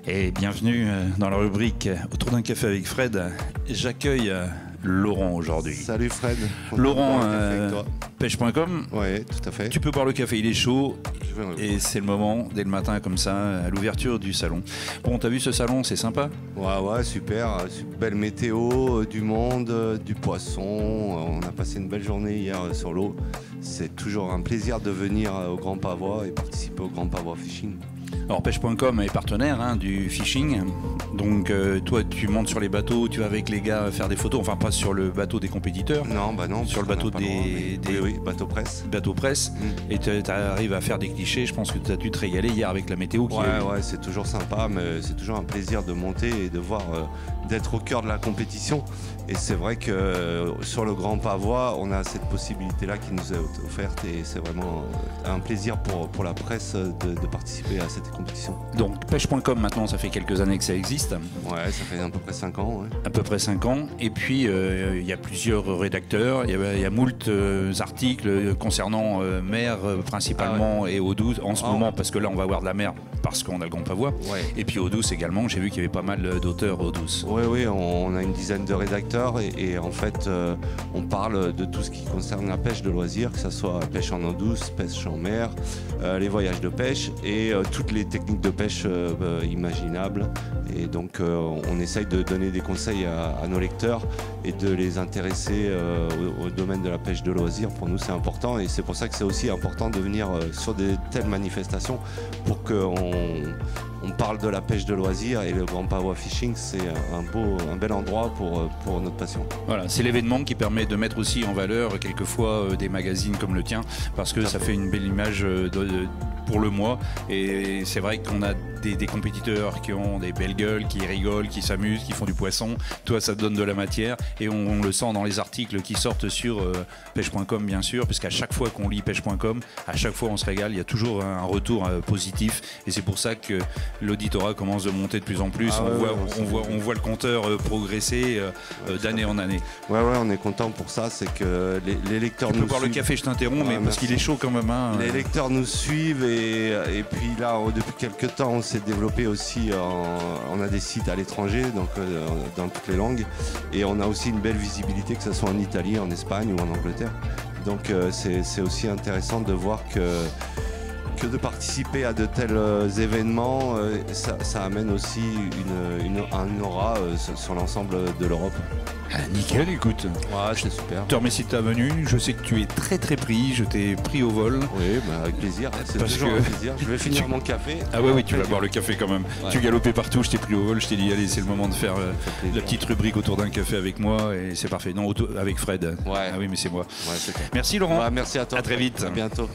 Et bienvenue dans la rubrique Autour d'un café avec Fred. J'accueille Laurent aujourd'hui. Salut Fred. Laurent, pêche.com. Oui, tout à fait. Tu peux boire le café, il est chaud. Et c'est le moment, dès le matin comme ça, à l'ouverture du salon. Bon, t'as vu ce salon, c'est sympa? Ouais, super. Belle météo, du monde, du poisson. On a passé une belle journée hier sur l'eau. C'est toujours un plaisir de venir au Grand Pavois et participer au Grand Pavois Fishing. Alors pêche.com est partenaire du fishing, donc toi tu montes sur les bateaux, tu vas avec les gars faire des photos, enfin pas sur le bateau des compétiteurs. Non, sur le bateau des bateau presse. Bateau presse, et tu arrives à faire des clichés. Je pense que tu as dû te régaler hier avec la météo. Ouais, c'est toujours sympa, mais c'est toujours un plaisir de monter et de voir, d'être au cœur de la compétition. Et c'est vrai que sur le Grand Pavois, on a cette possibilité-là qui nous est offerte et c'est vraiment un plaisir pour la presse de participer à cette compétition. Donc pêche.com maintenant, ça fait quelques années que ça existe. Ouais, ça fait à peu près 5 ans. Ouais. À peu près 5 ans. Et puis il y a plusieurs rédacteurs, il y a moult articles concernant mer principalement et eau douce en ce moment, parce que là on va voir de la mer parce qu'on a le Grand Pavois. Ouais. Et puis eau douce également, j'ai vu qu'il y avait pas mal d'auteurs eau douce. Oui, on a une dizaine de rédacteurs et en fait on parle de tout ce qui concerne la pêche de loisirs, que ce soit pêche en eau douce, pêche en mer, les voyages de pêche et toutes les techniques de pêche imaginables. Et donc on essaye de donner des conseils à nos lecteurs et de les intéresser au domaine de la pêche de loisirs. Pour nous c'est important et c'est pour ça que c'est aussi important de venir sur de telles manifestations pour qu'on parle de la pêche de loisirs, et le Grand Pavois Fishing c'est un bel endroit pour notre passion. Voilà, c'est l'événement qui permet de mettre aussi en valeur quelquefois des magazines comme le tien, parce que ça fait une belle image pour le mois, et c'est vrai qu'on a des compétiteurs qui ont des belles gueules, qui rigolent, qui s'amusent, qui font du poisson. Toi ça te donne de la matière et on le sent dans les articles qui sortent sur pêche.com bien sûr, parce qu'à chaque fois qu'on lit pêche.com, à chaque fois on se régale, il y a toujours un retour positif, et c'est pour ça que l'auditorat commence de monter de plus en plus. On voit le compteur progresser d'année en année. Ouais, on est content pour ça, c'est que les lecteurs nous suivent. Tu peux boire le café, je t'interromps, mais parce qu'il est chaud quand même. Les lecteurs nous suivent et puis là depuis quelques temps on s'est développé aussi, on a des sites à l'étranger, donc dans toutes les langues, et on a aussi une belle visibilité, que ce soit en Italie, en Espagne ou en Angleterre. Donc c'est aussi intéressant de voir que de participer à de tels événements, ça amène aussi un aura sur l'ensemble de l'Europe. Ah, nickel, écoute. Ouais, c'est super. Je te remercie de ta venue. Je sais que tu es très très pris. Je t'ai pris au vol. Oui, avec plaisir. C'est toujours un plaisir. Je vais finir mon café. Ah oui, tu vas boire le café quand même. Ouais. Tu galopais partout. Je t'ai pris au vol. Je t'ai dit allez, c'est le moment de faire la petite rubrique autour d'un café avec moi, et c'est parfait. Non, avec Fred. Ouais. Ah oui, mais c'est moi. Ouais, c'est clair. Merci Laurent. Ouais, merci à toi. À très vite. À bientôt.